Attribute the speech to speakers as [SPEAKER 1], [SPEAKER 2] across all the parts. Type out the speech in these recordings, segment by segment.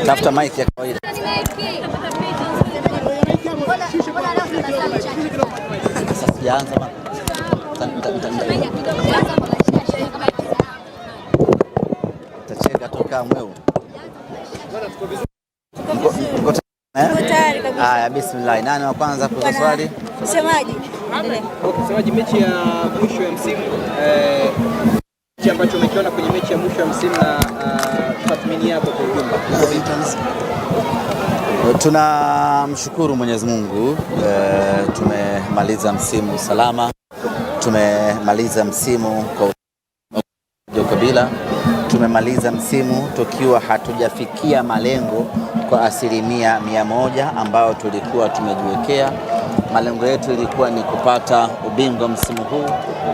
[SPEAKER 1] Tafuta mic ya kawaida. Sasa sijaanza bana. Tacheka toka mweu. Haya, bismillah. Nani wa kwanza kwa swali?
[SPEAKER 2] Msemaji.
[SPEAKER 3] Msemaji, mechi ya mwisho ya msimu kitu ambacho umekiona kwenye mechi ya mwisho ya msimu na tathmini yako kwa ujumla.
[SPEAKER 1] Tunamshukuru Mwenyezi Mungu, tumemaliza msimu salama, tumemaliza msimu kwa ukabila, tumemaliza msimu tukiwa hatujafikia malengo kwa 100% ambayo tulikuwa tumejiwekea. Malengo yetu ilikuwa ni kupata ubingwa msimu huu,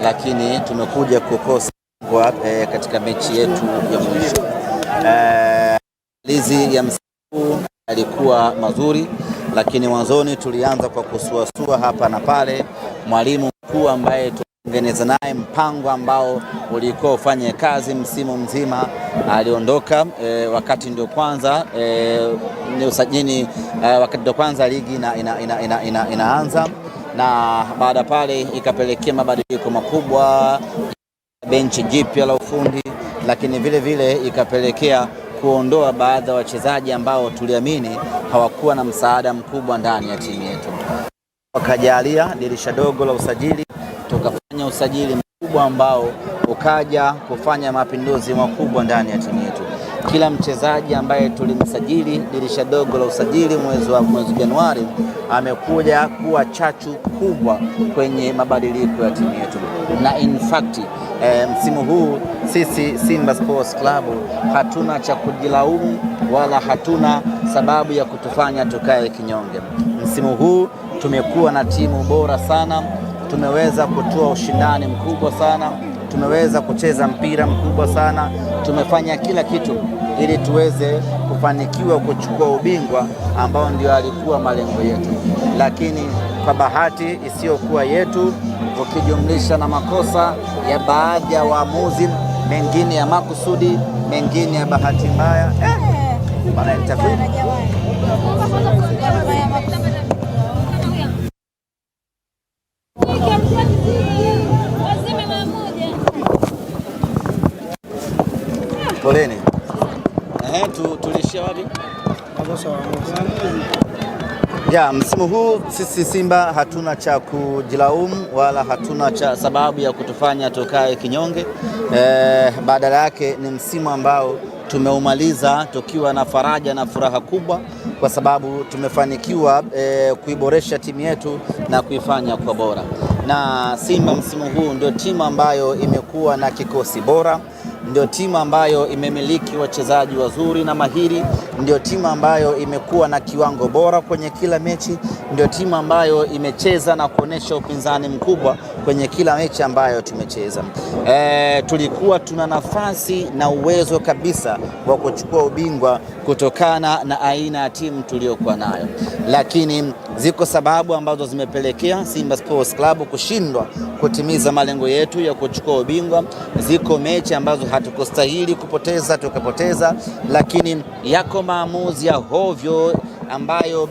[SPEAKER 1] lakini tumekuja kukosa katika mechi yetu ya mwisho. Lizi ya msimu huu yalikuwa mazuri, lakini mwanzoni tulianza kwa kusuasua hapa na pale. Mwalimu mkuu ambaye tutengeneza naye mpango ambao ulikuwa ufanye kazi msimu mzima aliondoka wakati ndio kwanza ni usajili, wakati ndio kwanza ligi inaanza, na baada pale ikapelekea mabadiliko makubwa, benchi jipya la ufundi, lakini vile vile ikapelekea kuondoa baadhi ya wachezaji ambao tuliamini hawakuwa na msaada mkubwa ndani ya timu yetu. Wakajalia dirisha dogo la usajili, tukafanya usajili mkubwa ambao ukaja kufanya mapinduzi makubwa ndani ya timu yetu. Kila mchezaji ambaye tulimsajili dirisha dogo la usajili mwezi Januari amekuja kuwa chachu kubwa kwenye mabadiliko ya timu yetu. Na in fact msimu huu sisi Simba Sports Club hatuna cha kujilaumu wala hatuna sababu ya kutufanya tukae kinyonge. Msimu huu tumekuwa na timu bora sana, tumeweza kutoa ushindani mkubwa sana, tumeweza kucheza mpira mkubwa sana, tumefanya kila kitu ili tuweze kufanikiwa kuchukua ubingwa ambao ndio alikuwa malengo yetu. Lakini kwa bahati isiyokuwa yetu, ukijumlisha na makosa ya baadhi ya waamuzi, mengine ya makusudi, mengine ya bahati mbaya, bana nitakuwa poleni. Tulishia wapi? Ya msimu huu sisi Simba hatuna cha kujilaumu wala hatuna cha sababu ya kutufanya tukae kinyonge. Badala yake ni msimu ambao tumeumaliza tukiwa na faraja na furaha kubwa, kwa sababu tumefanikiwa kuiboresha timu yetu na kuifanya kwa bora. Na Simba msimu huu ndio timu ambayo imekuwa na kikosi bora, ndio timu ambayo imemiliki wachezaji wazuri na mahiri, ndio timu ambayo imekuwa na kiwango bora kwenye kila mechi, ndio timu ambayo imecheza na kuonesha upinzani mkubwa kwenye kila mechi ambayo tumecheza. Tulikuwa tuna nafasi na uwezo kabisa wa kuchukua ubingwa kutokana na aina ya timu tuliyokuwa nayo, lakini ziko sababu ambazo zimepelekea Simba Sports Club kushindwa kutimiza malengo yetu ya kuchukua ubingwa. Ziko mechi ambazo hatukustahili kupoteza tukapoteza, lakini yako maamuzi ya hovyo ambayo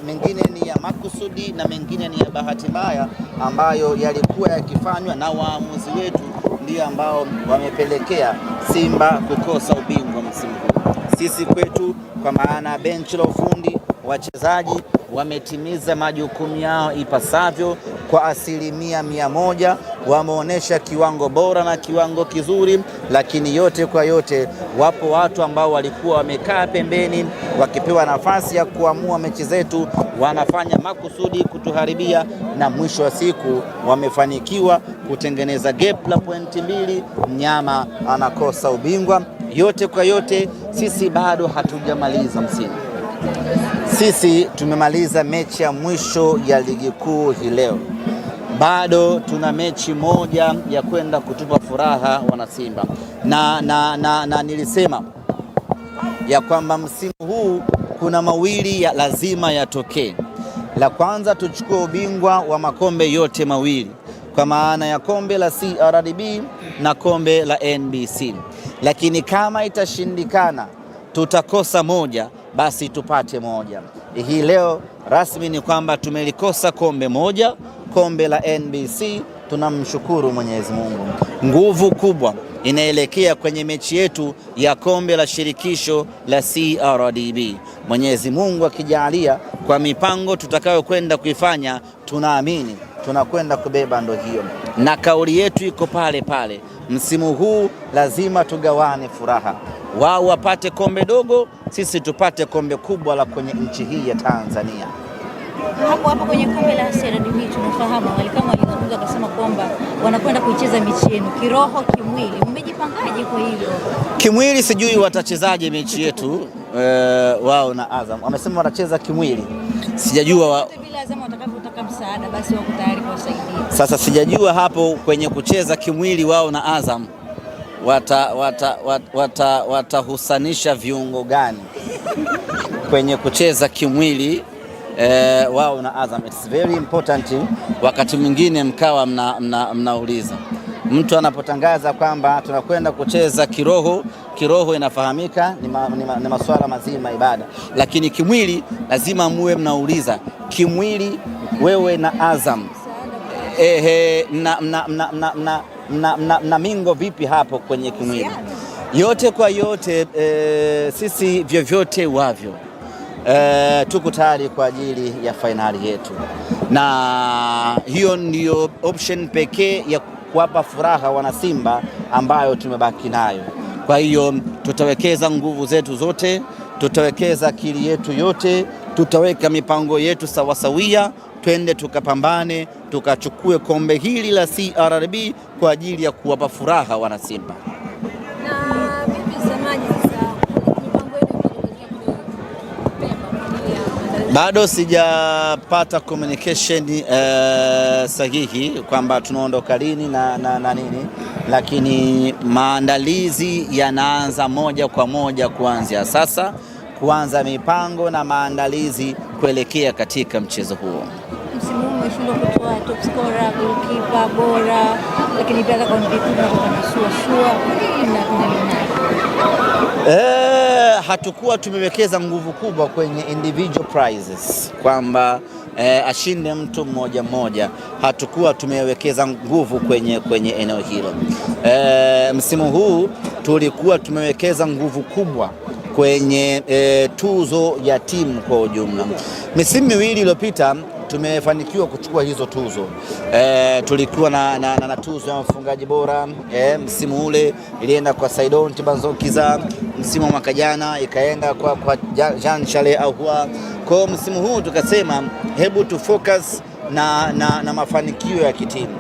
[SPEAKER 1] mengine ni ya makusudi na mengine ni ya bahati mbaya ambayo yalikuwa yakifanywa na waamuzi wetu, ndio ambao wamepelekea Simba kukosa ubingwa msimu huu. Sisi kwetu, kwa maana benchi la ufundi, wachezaji wametimiza majukumu yao ipasavyo kwa 100%, wameonesha kiwango bora na kiwango kizuri, lakini yote kwa yote wapo watu ambao walikuwa wamekaa pembeni wakipewa nafasi ya kuamua mechi zetu, wanafanya makusudi kutuharibia, na mwisho wa siku wamefanikiwa kutengeneza gap la pointi 2, mnyama anakosa ubingwa. Yote kwa yote sisi bado hatujamaliza msimu. Sisi tumemaliza mechi ya mwisho ya ligi kuu hii leo. Bado tuna mechi moja ya kwenda kutupa furaha wana Simba. Na nilisema ya kwamba msimu huu kuna mawili ya lazima yatokee. La kwanza, tuchukue ubingwa wa makombe yote mawili, kwa maana ya kombe la CRDB na kombe la NBC. Lakini kama itashindikana tutakosa moja basi tupate moja. Hii leo rasmi ni kwamba tumelikosa kombe moja, kombe la NBC. Tunamshukuru Mwenyezi Mungu. Nguvu kubwa inaelekea kwenye mechi yetu ya kombe la shirikisho la CRDB. Mwenyezi Mungu akijalia, kwa mipango tutakayokwenda kuifanya, tunaamini tunakwenda kubeba ndo hiyo, na kauli yetu iko pale pale. Msimu huu lazima tugawane furaha, wao wapate kombe dogo, sisi tupate kombe kubwa la kwenye nchi hii ya Tanzania.
[SPEAKER 2] Hapo kwenye kombe la CRDB tunafahamu kama walizungumza wakasema kwamba wanakwenda kuicheza mechi yenu kiroho, kimwili. Mmejipangaje kwa hilo? Kimwili
[SPEAKER 1] sijui watachezaje mechi yetu wao na Azam. Wamesema watacheza kimwili. Sijajua
[SPEAKER 2] bila Azam watakapotaka msaada basi wako tayari kuwasaidia.
[SPEAKER 1] Sasa sijajua hapo kwenye kucheza kimwili wao na Azam watahusanisha viungo gani kwenye kucheza kimwili wao na Azam. It's very important. Wakati mwingine mkawa mnauliza mtu anapotangaza kwamba tunakwenda kucheza kiroho inafahamika ni masuala mazima ibada, lakini kimwili lazima muwe mnauliza kimwili wewe na Azam na mingo vipi hapo kwenye kimwili. Yote kwa yote sisi vyovyote wavyo tuko tayari kwa ajili ya fainali yetu, na hiyo ndiyo option pekee ya kuwapa furaha wana Simba ambayo tumebaki nayo. Kwa hiyo tutawekeza nguvu zetu zote, tutawekeza akili yetu yote, tutaweka mipango yetu sawasawia, twende tukapambane, tukachukue kombe hili la CRDB kwa ajili ya kuwapa furaha wana Simba. Bado sijapata communication sahihi kwamba tunaondoka lini na nini, lakini maandalizi yanaanza moja kwa moja kuanzia sasa, kuanza mipango na maandalizi kuelekea katika mchezo huo.
[SPEAKER 2] Msimu huu umeshindwa kutoa top scorer, goalkeeper bora, lakini pia kwa MVP
[SPEAKER 1] hatukuwa tumewekeza nguvu kubwa kwenye individual prizes kwamba ashinde mtu mmoja mmoja. Hatukuwa tumewekeza nguvu kwenye eneo hilo. Msimu huu tulikuwa tumewekeza nguvu kubwa kwenye tuzo ya timu kwa ujumla. Misimu miwili iliyopita tumefanikiwa kuchukua hizo tuzo. Tulikuwa na tuzo ya mfungaji bora. Msimu ule ilienda kwa Saidon Tibanzokiza, msimu wa mwaka jana ikaenda kwa Jean Charles Ahoua. Kwa msimu huu tukasema hebu tu focus na mafanikio ya kitimu.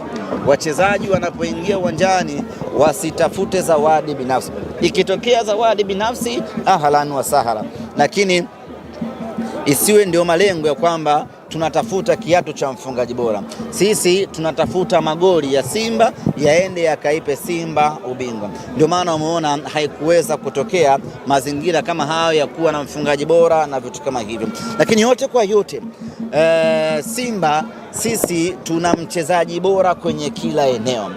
[SPEAKER 1] Wachezaji wanapoingia uwanjani wasitafute zawadi binafsi. Ikitokea zawadi binafsi ahlan wa sahla, lakini isiwe ndio malengo ya kwamba tunatafuta kiatu cha mfungaji bora. Sisi tunatafuta magoli ya Simba yaende yakaipe Simba ubingwa. Ndio maana umeona haikuweza kutokea mazingira kama hayo ya kuwa na mfungaji bora na vitu kama hivyo. Lakini yote kwa yote Simba sisi tuna mchezaji bora kwenye kila eneo.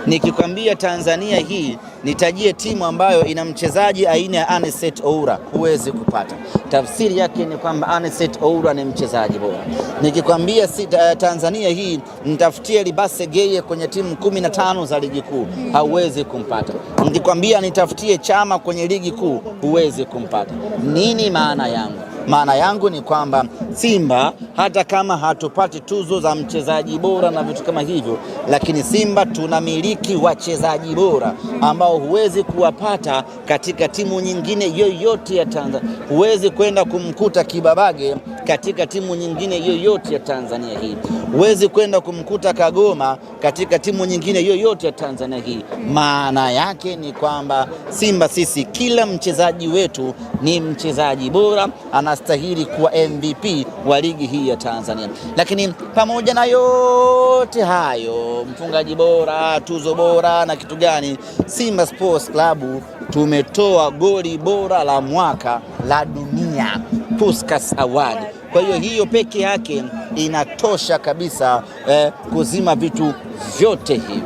[SPEAKER 1] Nikikwambia Tanzania hii nitajie timu ambayo ina mchezaji aina ya Anicet Oura, huwezi kupata. Tafsiri yake ni kwamba Anicet Oura ni mchezaji bora. Nikikwambia Tanzania hii nitafutie Libase Geye kwenye timu 15 za ligi kuu, hauwezi kumpata. Nikikwambia nitafutie Chama kwenye ligi kuu, huwezi kumpata. Nini maana yangu? Maana yangu ni kwamba Simba hata kama hatupati tuzo za mchezaji bora na vitu kama hivyo, lakini Simba tunamiliki wachezaji bora ambao huwezi kuwapata katika timu nyingine yoyote ya Tanzania. Huwezi kwenda kumkuta Kibabage katika timu nyingine yoyote ya Tanzania hii. Huwezi kwenda kumkuta Kagoma katika timu nyingine yoyote ya Tanzania hii. Maana yake ni kwamba Simba sisi kila mchezaji wetu ni mchezaji bora, anastahili kuwa MVP wa ligi hii ya Tanzania. Lakini pamoja na yote hayo, mfungaji bora, tuzo bora na kitu gani, Simba Sports Club tumetoa goli bora la mwaka la dunia, Puskas Award. Kwa hiyo peke yake inatosha kabisa kuzima vitu vyote hivi.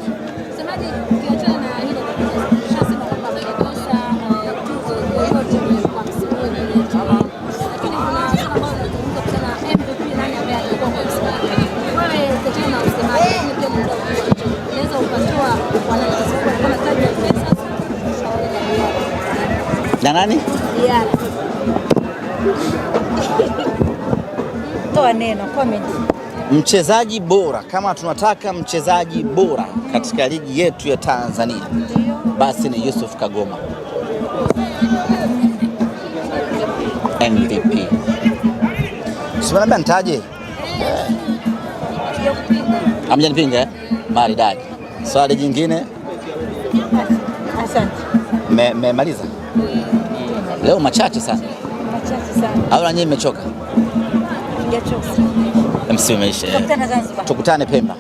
[SPEAKER 1] Na nani?
[SPEAKER 2] Diara. Toa neno, comment.
[SPEAKER 1] Mchezaji bora, kama tunataka mchezaji bora katika ligi yetu ya Tanzania, basi ni Yusuf Kagoma, MVP. Simanambia nitaje? Hamjanipinga? Maridadi. Swali jingine?
[SPEAKER 2] Asante.
[SPEAKER 1] Mmemaliza? Leo machache sana.
[SPEAKER 2] Machache sana.
[SPEAKER 1] Au na nyinyi mmechoka?
[SPEAKER 2] Sijachoka.
[SPEAKER 1] MC umeisha.
[SPEAKER 2] Tukutane Zanzibar.
[SPEAKER 1] Tukutane Pemba.